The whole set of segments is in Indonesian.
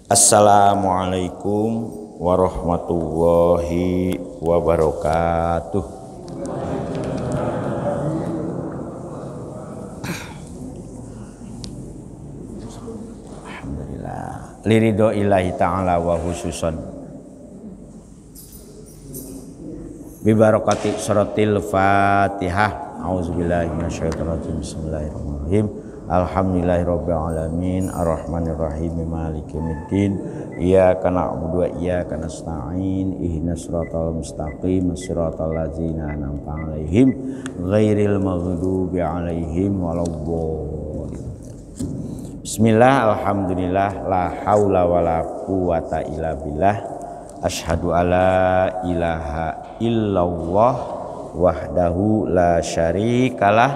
Assalamualaikum warahmatullahi wabarakatuh. Alhamdulillah. Liridho ilahi ta'ala wa khususan bibarakati suratil Fatihah. A'udzubillahi minasyaitonirrajim. Bismillahirrahmanirrahim. Alhamdulillahirabbil alamin arrahmanirrahim maliki yaumiddin iyyaka na'budu wa iyyaka nasta'in ihdinas siratal mustaqim siratal ladzina an'amta 'alaihim ghairil maghdubi 'alaihim waladdallin. Bismillah, alhamdulillah, la haula wala quwata illa billah. Asyhadu alla ilaha illallah wahdahu la syarikalah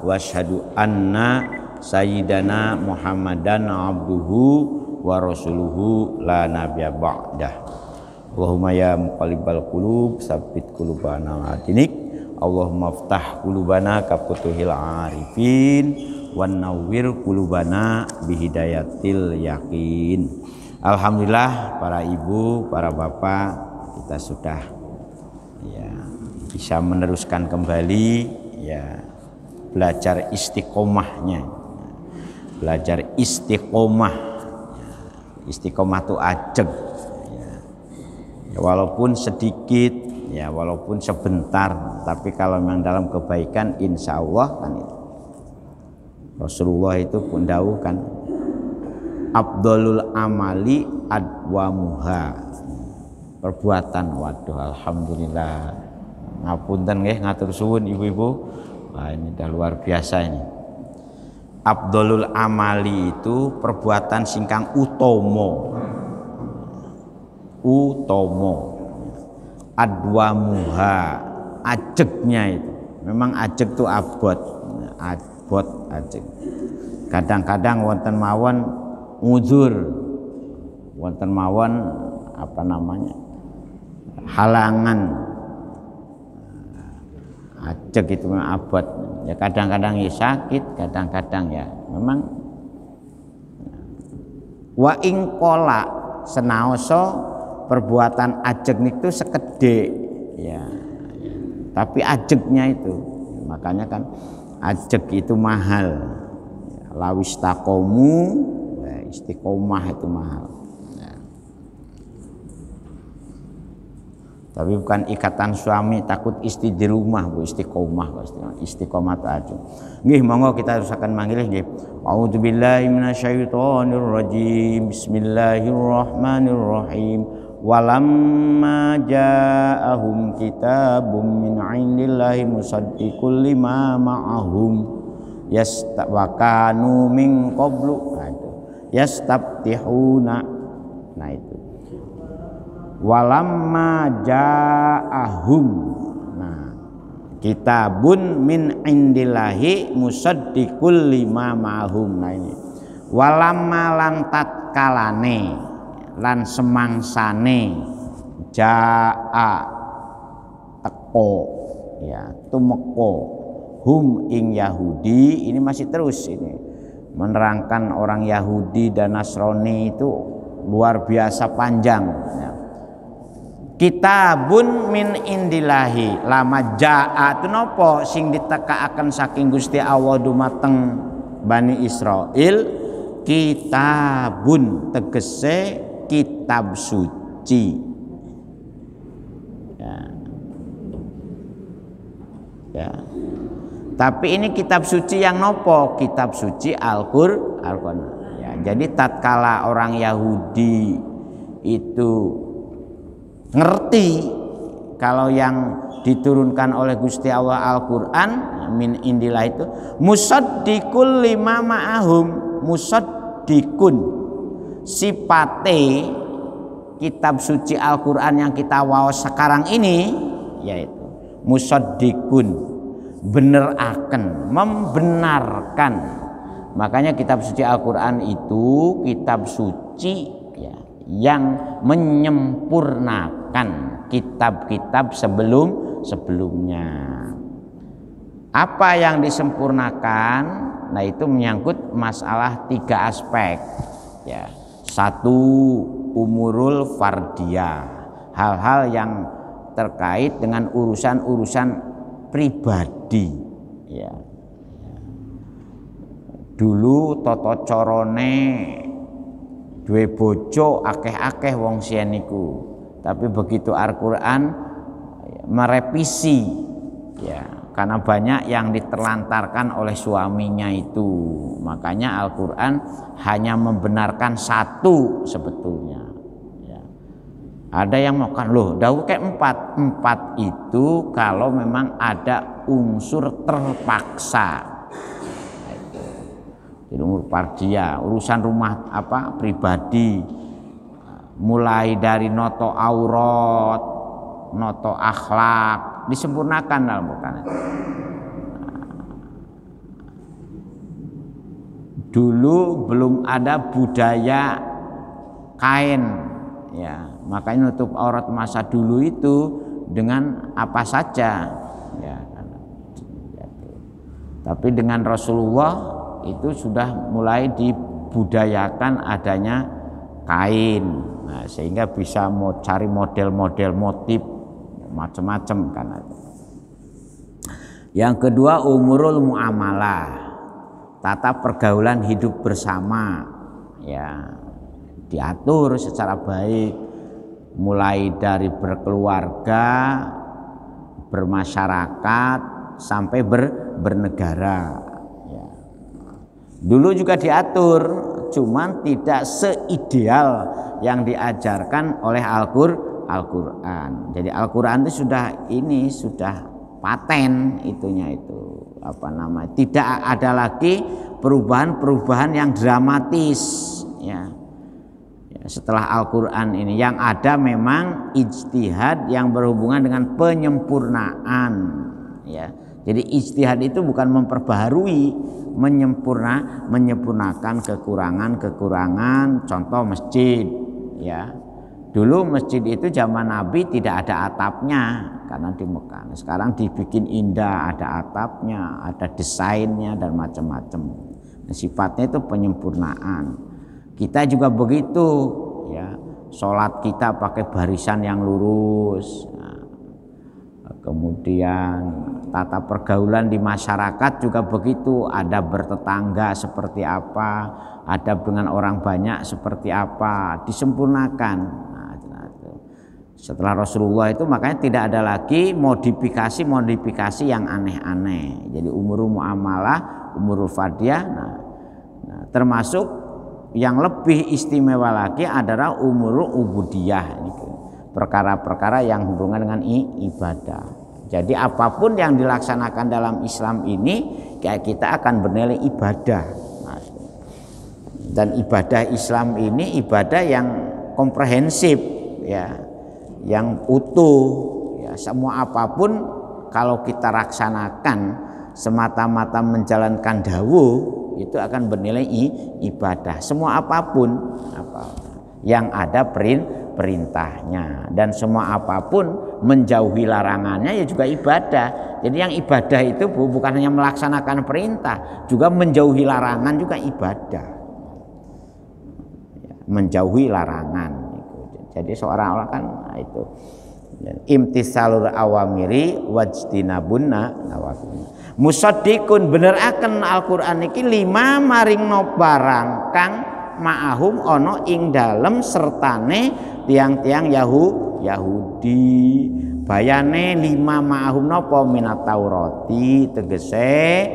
wa asyhadu anna sayyidana Muhammadan abduhu wa rasuluhu la nabiyya ba'dah. Allahumma ya muqallibal qulub tsabbit qulubana ala dinik. Allahumma iftah qulubana ka futuhil arifin wan nawwir qulubana bihidayatil yakin. Alhamdulillah, para ibu, para bapak, kita sudah bisa meneruskan kembali belajar istiqomahnya. Belajar istiqomah. Istiqomah itu ajeg. Walaupun sedikit, walaupun sebentar, tapi kalau memang dalam kebaikan, insya Allah kan itu. Rasulullah itu pun dawuhkan, Abdulul amali adwamuha. Perbuatan, waduh, alhamdulillah. Ngapunten nggih, ngatur suwun ibu-ibu. Wah, ini dah luar biasa ini. Abdulul amali itu perbuatan singkang utomo. Adwamuha, ajegnya itu. Memang ajeg itu abot, ajeg. Kadang-kadang wonten mawon uzur, wonten mawon halangan. Ajeg itu memang abot. Ya kadang-kadang ya sakit, kadang-kadang ya memang. Wa ing kola senaoso perbuatan ajeg itu sekedhik tapi ajegnya itu, makanya kan ajeg itu mahal. Lawis takomu, istiqomah itu mahal. Tapi bukan ikatan suami takut istri di rumah, bu, istiqomah itu aja. Nggih, monggo kita harus akan manggil nggih. A'udzubillahi minasyaitonirrajim. Bismillahirrahmanirrahim. Walamma ja'ahum kitabum min 'indillahi musaddiqul lima ma'ahum yastawakanu min qablu yastaftihuna. Nah itu walamma ja'ahum, nah kitabun min indillahi musaddiqul lima ma'hum. Nah ini walamma lan tatkalane lan semangsane ja'a teko tumeko hum ing Yahudi. Ini masih terus ini menerangkan orang Yahudi dan Nasrani itu luar biasa panjang. Kitabun min indillahi, lama jaa itu nopo sing ditekaaken saking Gusti Allah dumateng Bani Israil. Kitabun tegese kitab suci. Tapi ini kitab suci yang nopo? Kitab suci Al-Qur'an. Jadi tatkala orang Yahudi itu ngerti kalau yang diturunkan oleh Gusti Allah Al-Qur'an min indillah itu musaddiqul lima ma'ahum. Musaddiqun sipate kitab suci Al-Qur'an yang kita waos sekarang ini yaitu musaddiqun, beneraken, membenarkan. Makanya kitab suci Al-Qur'an itu kitab suci yang menyempurnakan kitab-kitab sebelumnya. Apa yang disempurnakan? Nah itu menyangkut masalah 3 aspek. Satu, umurul fardiyah, hal-hal yang terkait dengan urusan-urusan pribadi, ya. Dulu tata carane duwe bojo akeh-akeh wong siyen niku, tapi begitu Al-Qur'an merevisi, ya, karena banyak yang diterlantarkan oleh suaminya itu, makanya Al-Qur'an hanya membenarkan satu sebetulnya, ya. Ada yang makan loh dawuh kayak empat itu kalau memang ada unsur terpaksa. Jadi umur pardia, urusan rumah pribadi, mulai dari noto aurat, noto akhlak disempurnakan dalam Quran. Dulu belum ada budaya kain, ya, makanya nutup aurat masa dulu itu dengan apa saja, ya. Tapi dengan Rasulullah itu sudah mulai dibudayakan adanya kain, nah, sehingga bisa mau cari model-model motif macam-macam kan. Yang kedua, umurul muamalah, tata pergaulan hidup bersama, ya, diatur secara baik, mulai dari berkeluarga, bermasyarakat sampai bernegara. Dulu juga diatur, cuman tidak seideal yang diajarkan oleh Al-Qur'an. Jadi Al-Qur'an itu sudah paten itunya itu, tidak ada lagi perubahan-perubahan yang dramatis, ya. Setelah Al-Qur'an ini yang ada memang ijtihad yang berhubungan dengan penyempurnaan, ya. Jadi ijtihad itu bukan memperbaharui, menyempurnakan kekurangan, contoh masjid, ya. Dulu masjid itu zaman Nabi tidak ada atapnya karena di Mekah. Sekarang dibikin indah, ada atapnya, ada desainnya dan macam-macam. Nah, sifatnya itu penyempurnaan. Kita juga begitu, ya. Sholat kita pakai barisan yang lurus. Kemudian tata pergaulan di masyarakat juga begitu, ada bertetangga seperti apa, ada dengan orang banyak seperti apa, disempurnakan. Nah, setelah Rasulullah itu makanya tidak ada lagi modifikasi yang aneh-aneh. Jadi umur muamalah, umur fardiyah, nah, termasuk yang lebih istimewa lagi adalah umur ubudiyah, perkara-perkara yang hubungan dengan ibadah. Jadi apapun yang dilaksanakan dalam Islam ini, kita akan bernilai ibadah. Dan ibadah Islam ini ibadah yang komprehensif, ya, yang utuh, ya. Semua apapun kalau kita laksanakan semata-mata menjalankan dawuh, itu akan bernilai ibadah. Semua apapun yang ada perintahnya, dan semua apapun menjauhi larangannya ya juga ibadah. Jadi yang ibadah itu bukan hanya melaksanakan perintah, juga menjauhi larangan juga ibadah, menjauhi larangan. Jadi seorang kan itu imtisalul awamiri wajtinabunna nawafi. Musaddiqun beneraken Al-Qur'an iki lima maring no barang kang ma'ahum ono ing dalem sertane tiang-tiang Yahudi. Bayane lima ma'ahum napa minat Taurati, tegese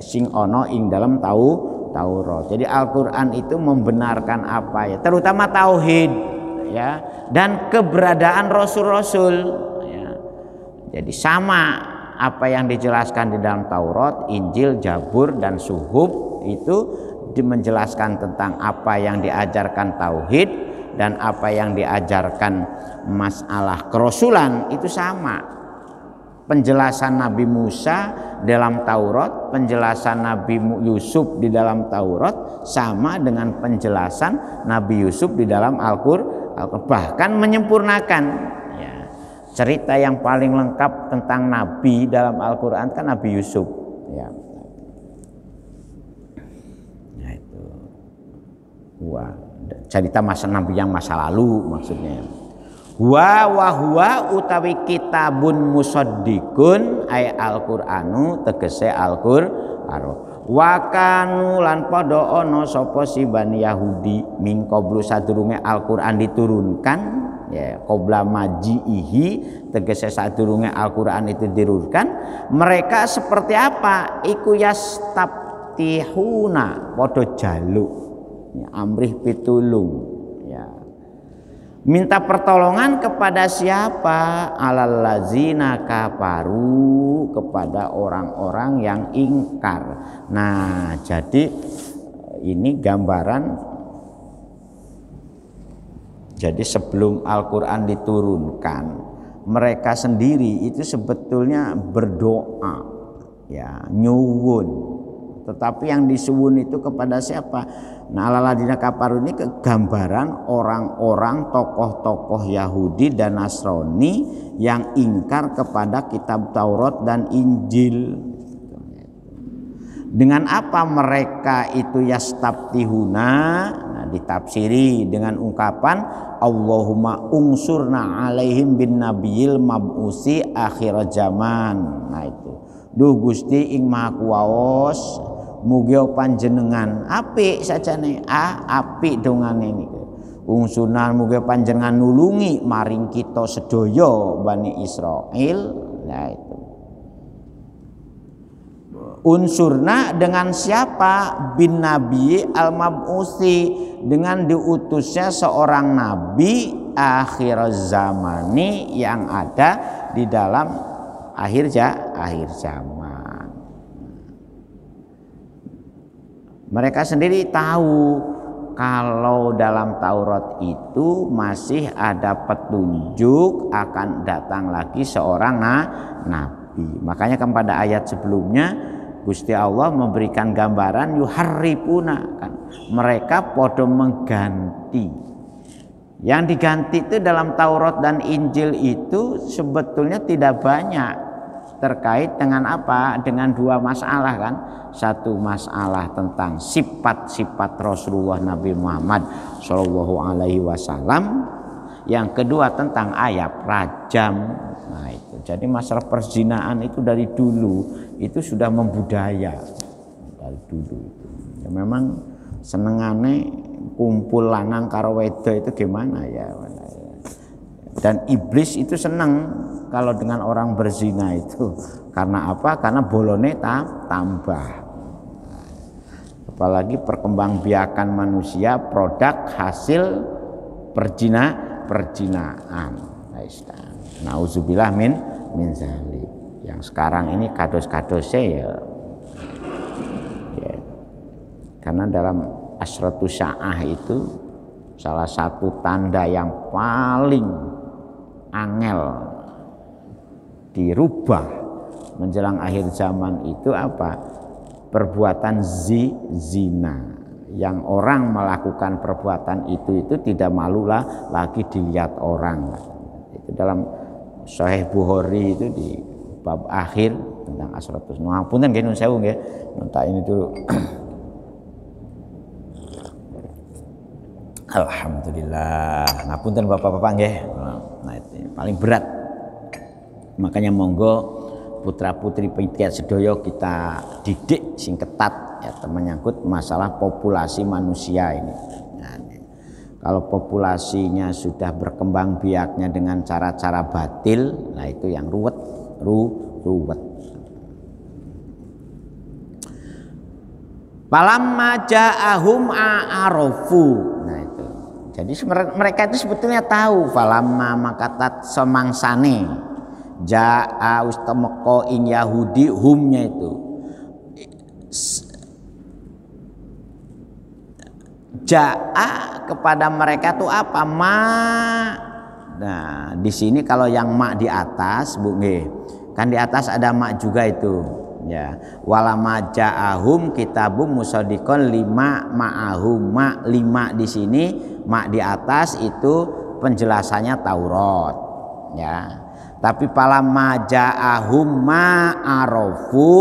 sing ono ing dalem Taurat. Jadi Al-Qur'an itu membenarkan apa, ya, terutama tauhid, ya, dan keberadaan rasul-rasul, ya. Jadi sama apa yang dijelaskan di dalam Taurat, Injil, Zabur dan Suhuf itu menjelaskan tentang apa yang diajarkan tauhid dan apa yang diajarkan masalah kerasulan itu sama. Penjelasan Nabi Musa dalam Taurat, penjelasan Nabi Yusuf di dalam Taurat sama dengan penjelasan Nabi Yusuf di dalam Al-Qur'an, bahkan menyempurnakan, ya. Cerita yang paling lengkap tentang Nabi dalam Al-Qur'an kan Nabi Yusuf, ya. cerita masa nabi yang masa lalu maksudnya. Wa utawi kitabun musaddiqun ay Al-Qur'anu tegese Al-Qur'an. Wa kanu lan padha ana sapa si Bani Yahudi min qablu sadurunge Al-Qur'an diturunkan ya qabla maji'ihi tegese sadurunge Al-Qur'an itu diturunkan mereka seperti apa iku yastabtihuna padha jaluk ya, amrih pitulung ya minta pertolongan kepada siapa? Alal lazina kafaru kepada orang-orang yang ingkar. Nah, jadi ini gambaran. Jadi sebelum Al-Qur'an diturunkan, mereka sendiri itu sebetulnya berdoa, ya, nyuwun. Tetapi yang disuwun itu kepada siapa? Nah, alaladina kafaru ini kegambaran orang-orang tokoh-tokoh Yahudi dan Nasrani yang ingkar kepada kitab Taurat dan Injil. Dengan apa mereka itu yastabtihuna? Nah, ditafsiri dengan ungkapan Allahumma ungsurna alaihim bin nabiyil mab'usi akhir zaman. Nah itu. Duh Gusti ing Maha Kuwaos mugi panjenengan apik sajane apik dongane niku ungsunan mugi panjenengan nulungi maring kita sedaya Bani Israil. Nah itu unsurna dengan siapa bin nabi al-mab'usi dengan diutusnya seorang nabi akhir zamani yang ada di dalam akhir zaman. Mereka sendiri tahu kalau dalam Taurat itu masih ada petunjuk akan datang lagi seorang nabi. Makanya kan pada ayat sebelumnya Gusti Allah memberikan gambaran yuharrifuna kan. Mereka podo mengganti. Yang diganti itu dalam Taurat dan Injil itu sebetulnya tidak banyak. Terkait dengan apa? Dengan dua masalah kan. Satu masalah tentang sifat-sifat Rasulullah Nabi Muhammad Shallallahu Alaihi Wasallam. Yang kedua tentang ayat rajam. Nah itu. Jadi masalah perzinaan itu dari dulu itu sudah membudaya dari dulu itu. Ya, memang senengane kumpul lanang karo wedo itu gimana ya. Dan iblis itu senang kalau dengan orang berzina itu. Karena apa? Karena bolone tambah. Apalagi perkembangbiakan manusia produk hasil perjinaan. Nauzubillah min zalik. Yang sekarang ini kados-kadosnya ya. Karena dalam Asratus Sa'ah itu salah satu tanda yang paling angel dirubah menjelang akhir zaman itu apa? Perbuatan zina. Yang orang melakukan perbuatan itu tidak malulah lagi dilihat orang. Itu dalam Sahih Bukhari itu di bab akhir tentang Asratus. Punten nggih nun sewu nggih. Nonton ini dulu. Alhamdulillah. Ngapunten Bapak-bapak nggih. Nah, itu paling berat. Makanya monggo putra-putri pitiat sedaya kita didik sing ketat ya menyangkut masalah populasi manusia ini. Nah, kalau populasinya sudah berkembang biaknya dengan cara-cara batil, nah itu yang ruwet. Falamma ja'ahum a'arafu. Nah itu. Jadi mereka itu sebetulnya tahu falamma makatat semangsane ja'a ustamqa ing Yahudi humnya itu. Ja'a kepada mereka tuh apa? Nah, di sini kalau yang ma di atas, Bu nggih. Kan di atas ada ma juga itu. Ya, walama ja'ahum kitabum musaddiqon lima ma'ahum. Ma 5 di sini, ma di atas itu penjelasannya Taurat. Ya. Tapi pala maja'ahum ma'arofu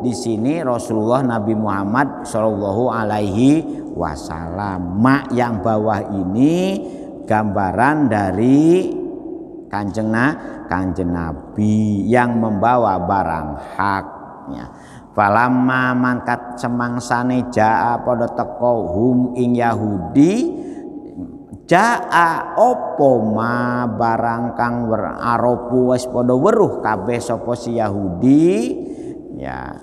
di sini Rasulullah Nabi Muhammad Shallallahu Alaihi Wasallam. Ma yang bawah ini gambaran dari kanjeng Nabi yang membawa barang haknya. Falamma mangkat semangsane jaa padha teka hum ing Yahudi, jaa opo ma barang kang weraropu wis padha weruh kabeh sapa si Yahudi, ya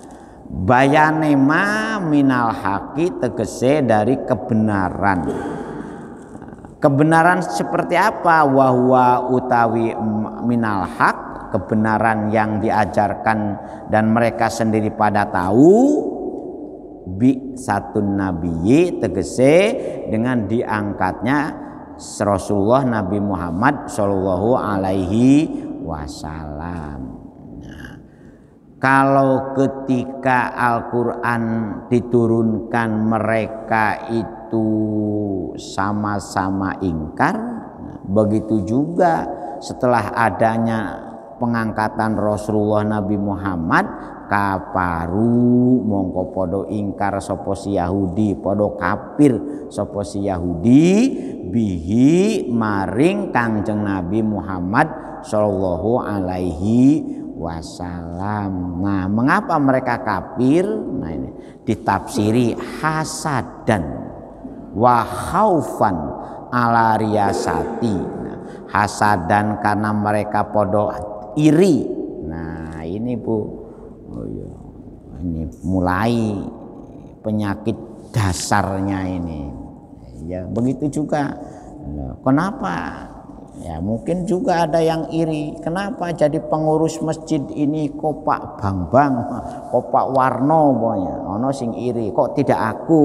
bayane ma minal haqi tegese dari kebenaran. Kebenaran seperti apa? Wahwa utawi minal haq, kebenaran yang diajarkan dan mereka sendiri pada tahu, bi satun nabiyyi tegese dengan diangkatnya Rasulullah Nabi Muhammad Shallallahu Alaihi Wasallam. Nah, kalau ketika Al-Quran diturunkan mereka itu sama-sama ingkar, nah, begitu juga setelah adanya pengangkatan Rasulullah Nabi Muhammad, kafaru mongko podo ingkar sapa si Yahudi, podo kafir sapa si Yahudi bihi maring Kangjeng Nabi Muhammad Shallallahu Alaihi Wasallam. Nah, mengapa mereka kafir? Nah, ini ditafsiri hasadan wa khaufan ala riyasati. Nah, hasadan karena mereka podo iri. Nah, ini Bu, oh iya, ini mulai penyakit dasarnya ini. Ya, begitu juga. Nah, kenapa? Ya, mungkin juga ada yang iri. Kenapa jadi pengurus masjid ini kok Pak Bambang, kok Pak Warno pokoknya. Ono sing iri, kok tidak aku?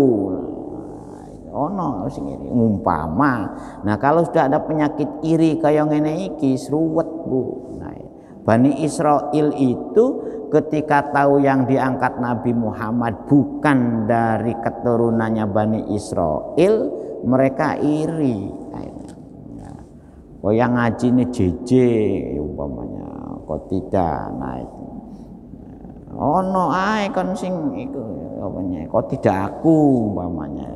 Ono sing iri umpama. Nah, kalau sudah ada penyakit iri kayak ngene iki seruwet, Bu. Nah, Bani Israel itu ketika tahu yang diangkat Nabi Muhammad bukan dari keturunannya Bani Israel, mereka iri. Oh, yang ngaji ini JJ umpamanya, kok tidak. Nah, itu ono ae kon sing iku umpamanya, kok tidak aku umpamanya.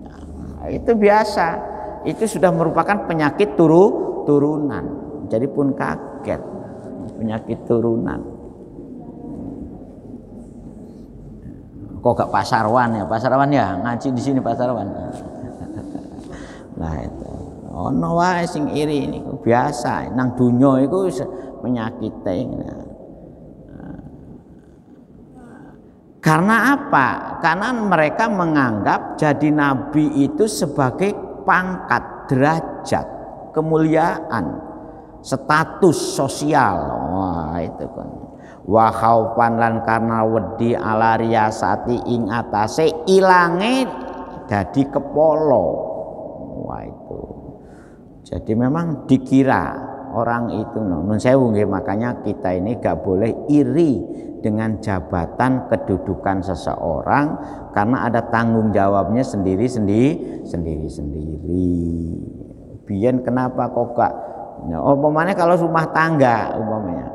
Nah, itu biasa. Itu sudah merupakan penyakit turunan. Jadi pun kaget. Penyakit turunan. Kok gak Pak Sarwan ya? Pak Sarwan ya ngaji di sini Pak Sarwan. Nah, itu ono wae sing iri ini biasa nang dunya iku penyakit. Karena apa? Karena mereka menganggap jadi nabi itu sebagai pangkat, derajat, kemuliaan, status sosial. Wah, itu kan. Wa khaufan lan karena wedi ala riyasati ing atase ilange dadi kepala. Wah, itu. Jadi memang dikira orang itu nun sewu nggih, makanya kita ini gak boleh iri dengan jabatan kedudukan seseorang karena ada tanggung jawabnya sendiri-sendiri. Biyen kenapa kok gak umpamanya kalau rumah tangga umpamanya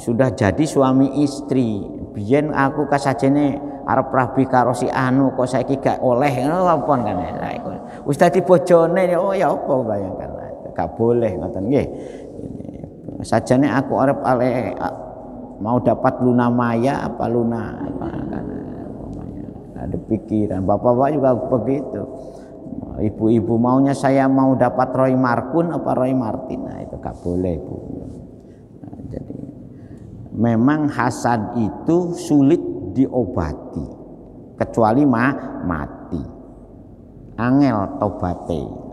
sudah jadi suami istri, biyen aku kasajene arep rabi karo si anu kok saiki gak oleh ngono apa kan ya. Wis dadi bojone oh ya apa bayangkan. Gak boleh ngoten nggih. Sajane aku arep mau dapat Luna Maya apa Luna apa kan ada pikiran. Bapak-bapak juga begitu. Ibu-ibu maunya saya mau dapat Roy Markun apa Roy Martin. Nah, itu gak boleh, Bu. Nah, jadi memang hasad itu sulit diobati kecuali mati. Angel tobate.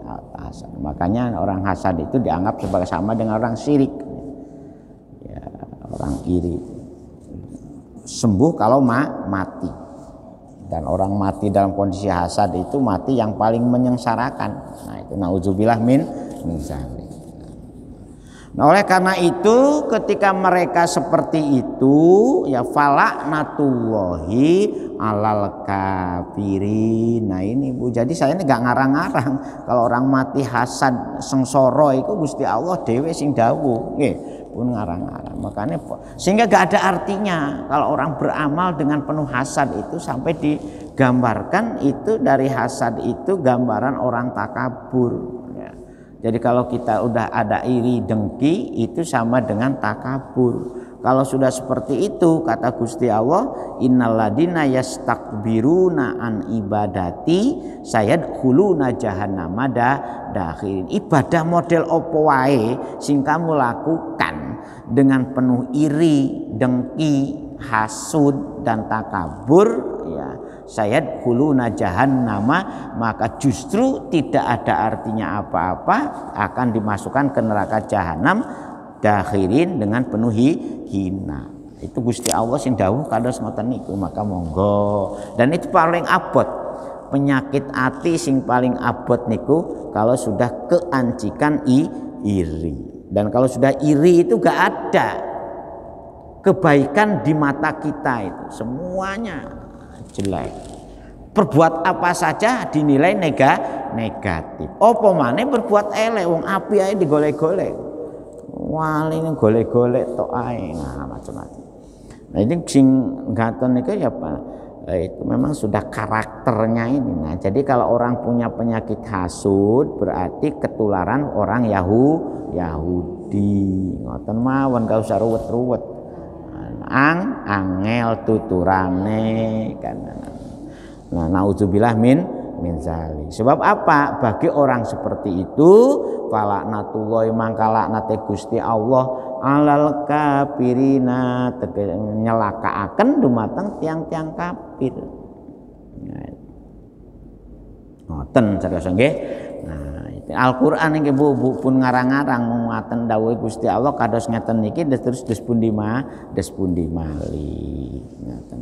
Makanya orang hasad itu dianggap sebagai sama dengan orang syirik, ya, orang iri. Sembuh kalau mati. Dan orang mati dalam kondisi hasad itu mati yang paling menyengsarakan. Nah, itu naudzubillah min zalik. Nah, oleh karena itu ketika mereka seperti itu ya falaknatullahi alal kafirin. Nah ini Bu, jadi saya ini gak ngarang-ngarang. Kalau orang mati hasad sengsara itu Gusti Allah dhewe sing dawuh. Nggih, pun ngarang-ngarang. Makanya sehingga gak ada artinya kalau orang beramal dengan penuh hasad itu sampai digambarkan itu dari hasad itu gambaran orang takabur. Jadi kalau kita udah ada iri dengki itu sama dengan takabur. Kalau sudah seperti itu kata Gusti Allah, innalladzina yastakbiruna an ibadati sayadkhuluna jahannama dakhirin. Ibadah model opo wae sing kamu lakukan dengan penuh iri, dengki, hasud dan takabur ya, sayadkhuluna jahannama, maka justru tidak ada artinya apa-apa, akan dimasukkan ke neraka jahanam dakhirin dengan penuh hina. Itu Gusti Allah sing dawuh kados ngoten niku, maka monggo. Dan itu paling abot penyakit hati sing paling abot niku kalau sudah keancikan iri. Dan kalau sudah iri itu gak ada kebaikan di mata kita, itu semuanya jelek. Perbuat apa saja dinilai negatif. Apa maneh berbuat elek, wong api ae digolek-golek. Wali ini golek-golek tok ae, nah macam-macam. Nah ini sing ngaten niku ya Pak, itu memang sudah karakternya ini. Nah jadi kalau orang punya penyakit hasud berarti ketularan orang Yahudi. Ngoten mawon gak usah ruwet-ruwet. Angel tuturane kan. Nah, naudzubillah min zalik. Sebab apa? Bagi orang seperti itu falaknatullahi mangka laknate Gusti Allah alal kafirina, nyelakaaken dumateng tiang-tiang kafir. Ngoten cariyos nggih. Nah, itu Al-Qur'an nggih Bu pun ngarang-ngarang ngaten dawuh Gusti Allah kados ngeten niki terus des pundi malih. Ngaten.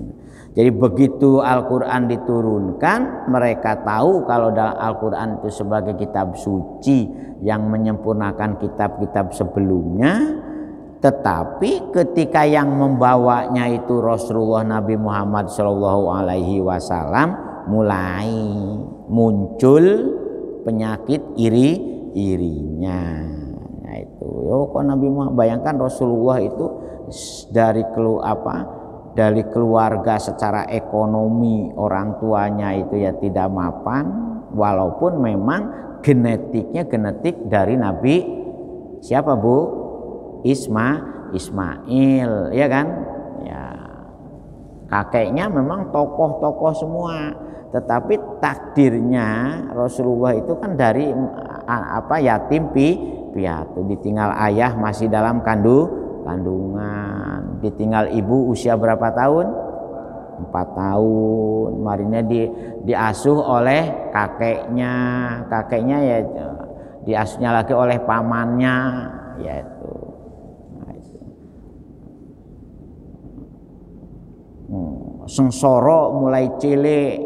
Jadi begitu Al-Qur'an diturunkan, mereka tahu kalau Al-Qur'an itu sebagai kitab suci yang menyempurnakan kitab-kitab sebelumnya. Tetapi ketika yang membawanya itu Rasulullah Nabi Muhammad SAW, mulai muncul penyakit irinya. Nah itu, kok Nabi Muhammad, bayangkan Rasulullah itu dari keluarga secara ekonomi orang tuanya itu ya tidak mapan, walaupun memang genetik dari Nabi siapa Bu? Ismail, ya kan? Ya, kakeknya memang tokoh-tokoh semua, tetapi takdirnya Rasulullah itu kan dari yatim piatu, ditinggal ayah masih dalam kandungan, ditinggal ibu usia berapa tahun? 4 tahun. Marinya diasuh oleh kakeknya ya diasuhnya lagi oleh pamannya, yaitu sengsara mulai cilik,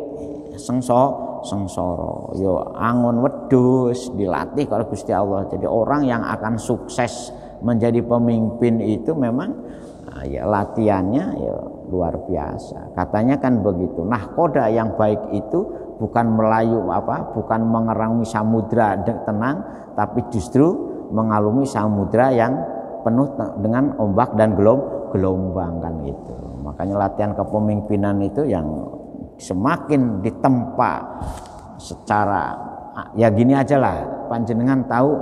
sengsara yo angon wedhus dilatih oleh Gusti Allah. Jadi orang yang akan sukses menjadi pemimpin itu memang ya latihannya ya luar biasa. Katanya kan begitu. Nahkoda yang baik itu bukan bukan mengarungi samudra tenang, tapi justru mengalumi samudra yang penuh dengan ombak dan gelombang kan itu. Makanya latihan kepemimpinan itu yang semakin ditempa secara ya gini aja lah, panjenengan tahu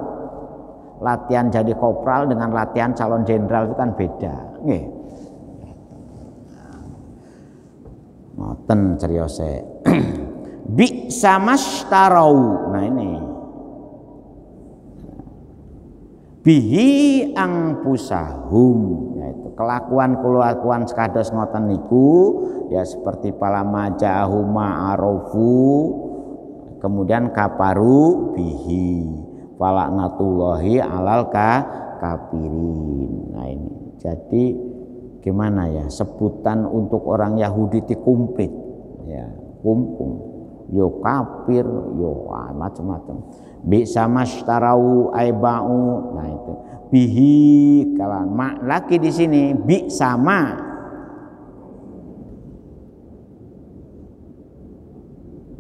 latihan jadi kopral dengan latihan calon jenderal itu kan beda. Nggih. Ngoten ceriyose. Bi samastarau. Nah ini. Bihi angpusahum, yaitu kelakuan sekados ngoten niku ya seperti palama jahuma arofu, kemudian kaparu bihi falaknatullahi alal kafirin. Nah ini jadi gimana ya, sebutan untuk orang Yahudi itu kumplit ya, kumpung yo kafir, yo macam-macam. Bi sama starau aibau, nah itu bihi kalau mak lagi di sini bi sama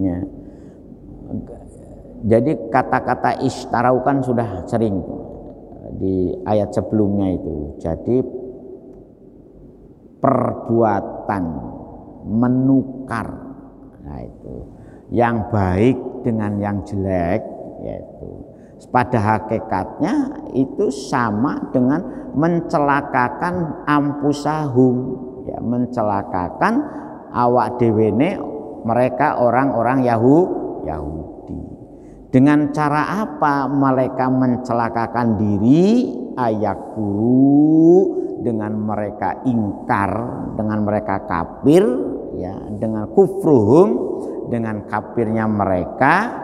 ya. Jadi kata-kata istarau kan sudah sering di ayat sebelumnya itu. Jadi perbuatan menukar, nah itu yang baik dengan yang jelek, yaitu pada hakikatnya itu sama dengan mencelakakan ampusahum, ya, mencelakakan awak dewene mereka orang-orang Yahudi. Dengan cara apa mereka mencelakakan diri? Ayakuru, dengan mereka ingkar, dengan mereka kafir, ya, dengan kufruhum, dengan kafirnya mereka,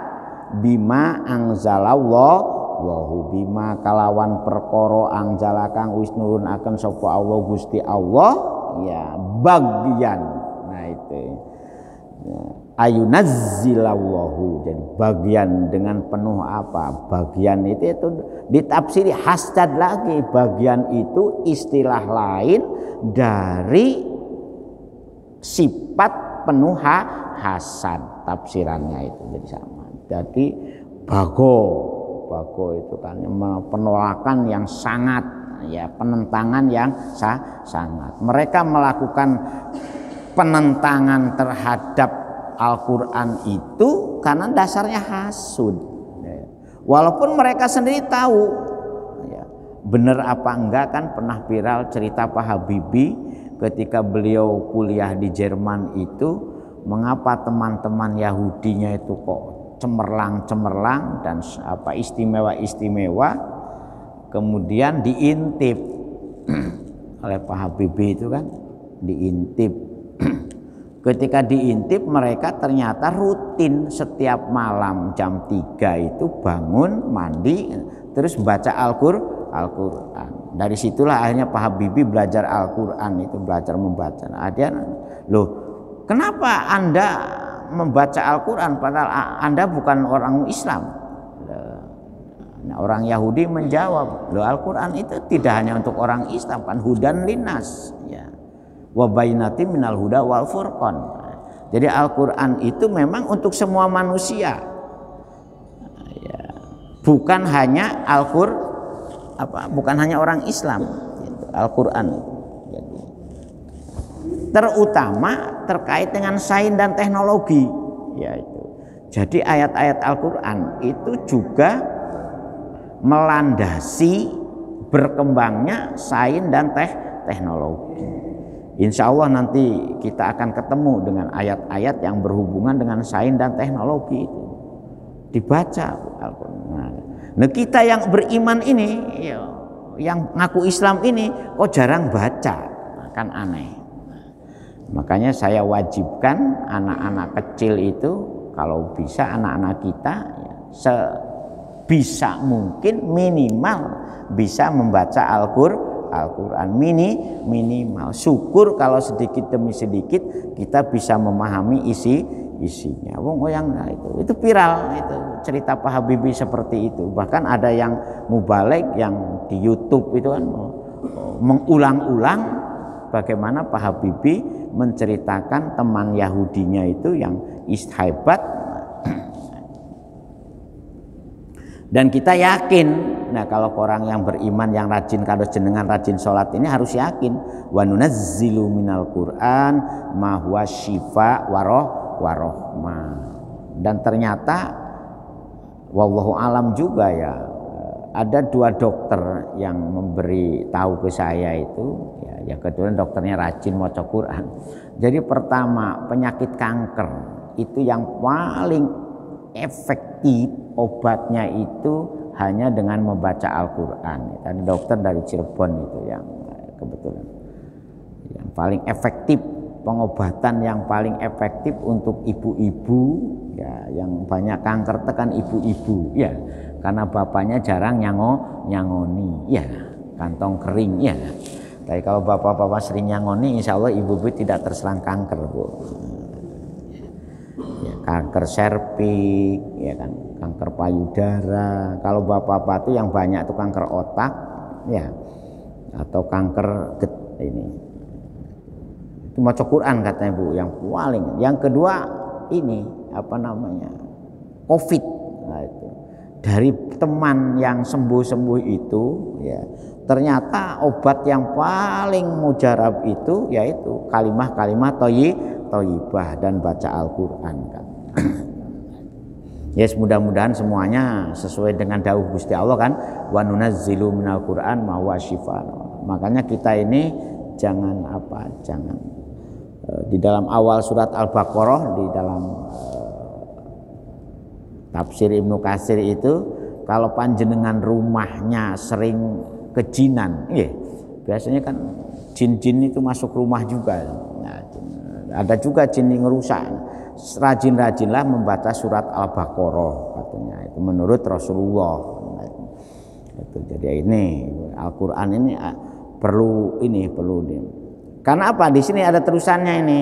bima angzalallah wahu, bima kalawan perkara angzalakang wis nurun akan sapa Allah Gusti Allah, ya, bagyan. Nah itu ya, ayunazzilallahu, jadi bagian dengan penuh apa? Bagian itu ditafsiri hasad lagi. Bagian itu istilah lain dari sifat penuh hasad, tafsirannya itu jadi sama. Jadi bago itu kan penolakan yang sangat, ya, penentangan yang sangat. Mereka melakukan penentangan terhadap Al-Quran itu karena dasarnya hasud, ya. Walaupun mereka sendiri tahu, ya, benar apa enggak. Kan pernah viral cerita Pak Habibie ketika beliau kuliah di Jerman itu, mengapa teman-teman Yahudinya itu kok cemerlang dan apa istimewa, kemudian diintip oleh Pak Habibie itu kan, diintip. Ketika diintip, mereka ternyata rutin setiap malam jam 3 itu bangun, mandi, terus baca Al-Quran. Dari situlah akhirnya Pak Habibie belajar Al-Quran itu, belajar membaca. Nah, dia, loh, kenapa Anda membaca Al-Quran padahal Anda bukan orang Islam? Nah, orang Yahudi menjawab, loh, Al-Quran itu tidak hanya untuk orang Islam, kan hudan linnas, ya, wa bainati minal huda wal furqan. Jadi Al-Quran itu memang untuk semua manusia, ya, bukan hanya bukan hanya orang Islam, gitu, Al-Quran itu. Jadi, terutama terkait dengan sains dan teknologi, yaitu. Jadi ayat-ayat Al-Quran itu juga melandasi berkembangnya sains dan teknologi. Insya Allah nanti kita akan ketemu dengan ayat-ayat yang berhubungan dengan sains dan teknologi itu, dibaca Al-Quran. Nah, kita yang beriman ini, yang ngaku Islam ini, kok jarang baca, kan aneh. Makanya saya wajibkan anak-anak kecil itu, kalau bisa anak-anak kita, ya, sebisa mungkin minimal bisa membaca Al-Quran minimal. Syukur kalau sedikit demi sedikit kita bisa memahami isinya. Itu viral itu cerita Pak Habibie seperti itu. Bahkan ada yang mubalek yang di YouTube itu kan mengulang-ulang bagaimana Pak Habibie menceritakan teman Yahudinya itu yang hebat. Dan kita yakin, nah kalau orang yang beriman yang rajin kados jenengan rajin sholat ini harus yakin, wa nunazzilu minal Qur'an ma huwa syifa warahmah. Dan ternyata wallahu alam juga, ya, ada 2 dokter yang memberi tahu ke saya itu, ya kebetulan dokternya rajin maca Quran. Jadi pertama, penyakit kanker itu yang paling efektif obatnya itu hanya dengan membaca Al-Quran. Tadi dokter dari Cirebon itu yang kebetulan yang paling efektif, pengobatan yang paling efektif untuk ibu-ibu, ya, yang banyak kanker tekan ibu-ibu, ya, karena bapaknya jarang nyangoni, ya, kantong kering, ya. Tapi kalau bapak-bapak sering nyangoni, insya Allah ibu-ibu tidak terserang kanker, Bu. kanker serviks, ya kan, kanker payudara. Kalau bapak-bapak itu yang banyak itu kanker otak, ya, atau kanker ini. Itu maca Quran katanya Bu, yang paling. Yang kedua ini apa namanya? COVID. Nah, itu. Dari teman yang sembuh-sembuh itu, ya, ternyata obat yang paling mujarab itu yaitu kalimah-kalimah thayyibah dan baca Al-Qur'an kan. Yes, mudah-mudahan semuanya sesuai dengan dawuh Gusti Allah kan, wa nunazzilu minal Qur'an ma huwa syifaa. Makanya kita ini jangan di dalam awal surat Al-Baqarah, di dalam tafsir Ibnu Katsir itu, kalau panjenengan rumahnya sering kejinan, biasanya kan jin-jin itu masuk rumah juga. Nah, ada juga jin yang ngerusak. Rajin-rajinlah membaca surat Al-Baqarah katanya. Itu menurut Rasulullah. Itu jadi ini Al-Qur'an ini perlu. Karena apa? Di sini ada terusannya ini.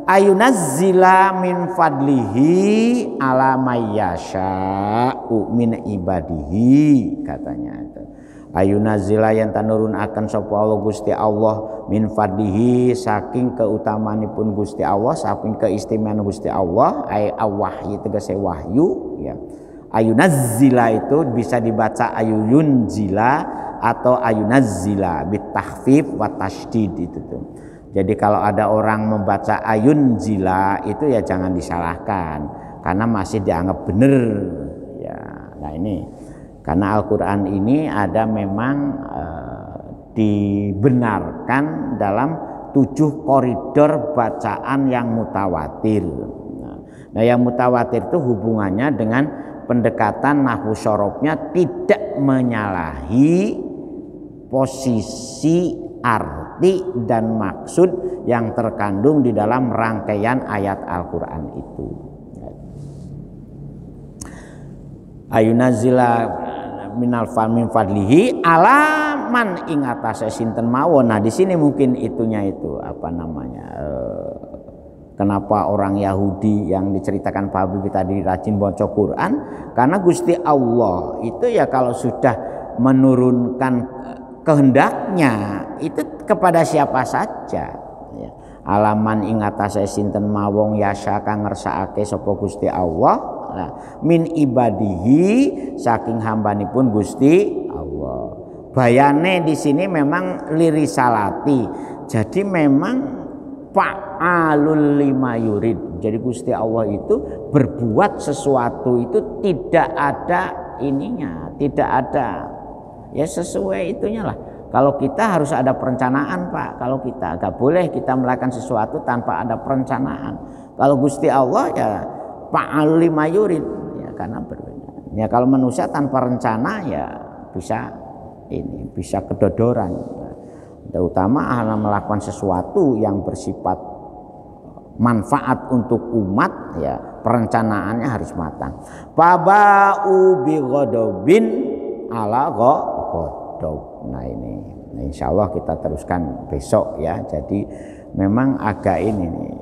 Ayunazzila min fadlihi ala mayyasha'u min ibadihi katanya itu. Ayunazzila yang tanurun akan sapa Allah Gusti Allah min fadlihi saking keutamanipun Gusti Allah, saking keistimewaan Gusti Allah, ay wahyu tegese wahyu ya. Ayunazzila itu bisa dibaca ayunzila atau ayunazzila bitahfif wa tasydid itu tuh. Jadi kalau ada orang membaca ayunzila itu ya jangan disalahkan karena masih dianggap benar ya. Nah ini karena Al-Qur'an ini ada memang dibenarkan dalam 7 koridor bacaan yang mutawatir. Nah yang mutawatir itu hubungannya dengan pendekatan nahwu syarofnya tidak menyalahi posisi arti dan maksud yang terkandung di dalam rangkaian ayat Al-Qur'an itu. Ayunazzila minal fadlihi ala man ing atase sinten mawon. Nah di sini mungkin itunya itu apa namanya? Kenapa orang Yahudi yang diceritakan Pak Habib tadi rajin baca Quran? Karena Gusti Allah itu ya kalau sudah menurunkan kehendaknya itu kepada siapa saja ya. Alaman ing atase sinten mawong yasha kang ngersakake sapa Gusti Allah nah, min ibadihi saking hambanipun Gusti Allah. Bayane di sini memang lirisalati. Jadi memang fa'alul lima yurid. Jadi Gusti Allah itu berbuat sesuatu itu tidak ada ininya, tidak ada ya sesuai itunya lah. Kalau kita harus ada perencanaan Pak. Kalau kita gak boleh kita melakukan sesuatu tanpa ada perencanaan. Kalau Gusti Allah ya fa'alul lima yurid ya karena berbeda. Ya kalau manusia tanpa rencana ya bisa kedodoran. Terutama melakukan sesuatu yang bersifat manfaat untuk umat ya perencanaannya harus matang. Baba'u bi ghadabin ala ghadab. Nah ini insya Allah kita teruskan besok ya. Jadi memang agak ini nih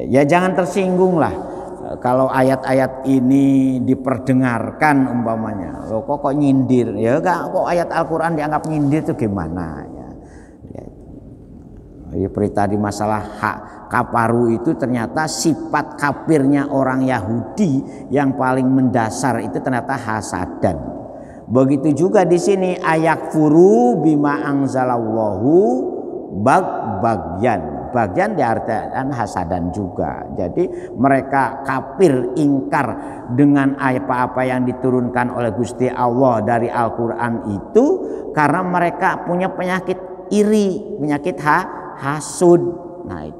ya jangan tersinggung lah kalau ayat-ayat ini diperdengarkan umpamanya loh kok nyindir ya kok ayat Al-Quran dianggap nyindir itu gimana ya. Ya, tadi masalah hak kafaru itu ternyata sifat kafirnya orang Yahudi yang paling mendasar itu ternyata hasadan. Begitu juga di sini ayakfuru bima anzalallahu bagian diartikan hasadan juga. Jadi mereka kafir ingkar dengan apa-apa yang diturunkan oleh Gusti Allah dari Al-Qur'an itu karena mereka punya penyakit iri, penyakit hasud. Nah itu.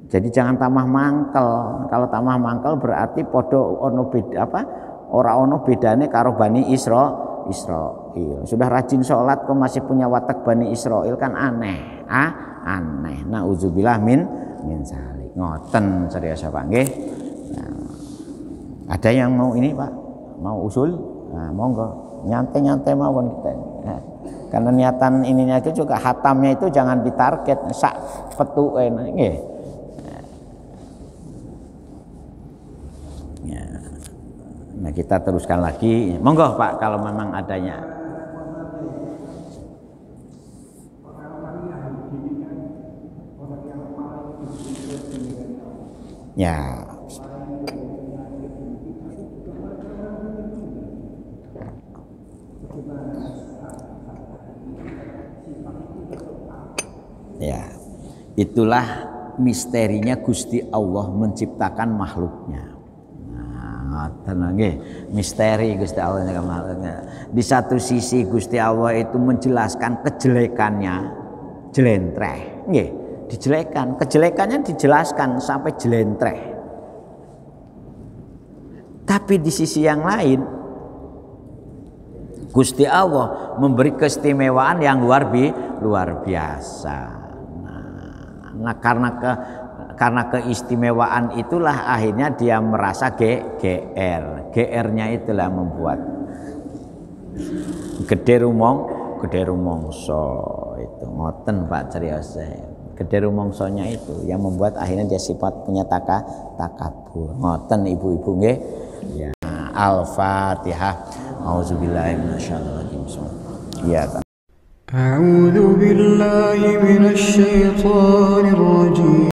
Jadi jangan tamah mangkel. Kalau tamah mangkel berarti podo ono beda apa? Ora ono bedane karo Bani Israil. Sudah rajin sholat kok masih punya watak Bani Israil kan aneh. Aneh. Nauzubillah min zalik. Ngoten serius Pak nggih. Nah, ada yang mau ini Pak? Mau usul? Nah, monggo. Nyantai-nyantai mawon kita. Nah, karena niatan ininya itu juga hatamnya itu jangan ditarget sak petuke nggih. Nah, kita teruskan lagi. Monggo Pak kalau memang adanya. Ya. Ya. Itulah misterinya Gusti Allah menciptakan makhluknya. Nah, misteri Gusti Allah makhluknya. Di satu sisi Gusti Allah itu menjelaskan kejelekannya, jelentreh. Nggih, kejelekannya dijelaskan sampai jelentreh. Tapi di sisi yang lain Gusti Allah memberi keistimewaan yang luar biasa. Nah, karena keistimewaan itulah akhirnya dia merasa GR-nya itulah membuat gede rumongso itu ngoten Pak Ceriose. Gede rumongsonya itu yang membuat akhirnya dia sifat punya takabur. Ngoten ibu-ibu nggih. Ya. Al-Fatihah. Auzubillahi minasyaitonir rajim. Ya. A'udzu billahi minasy syaithanir rajim.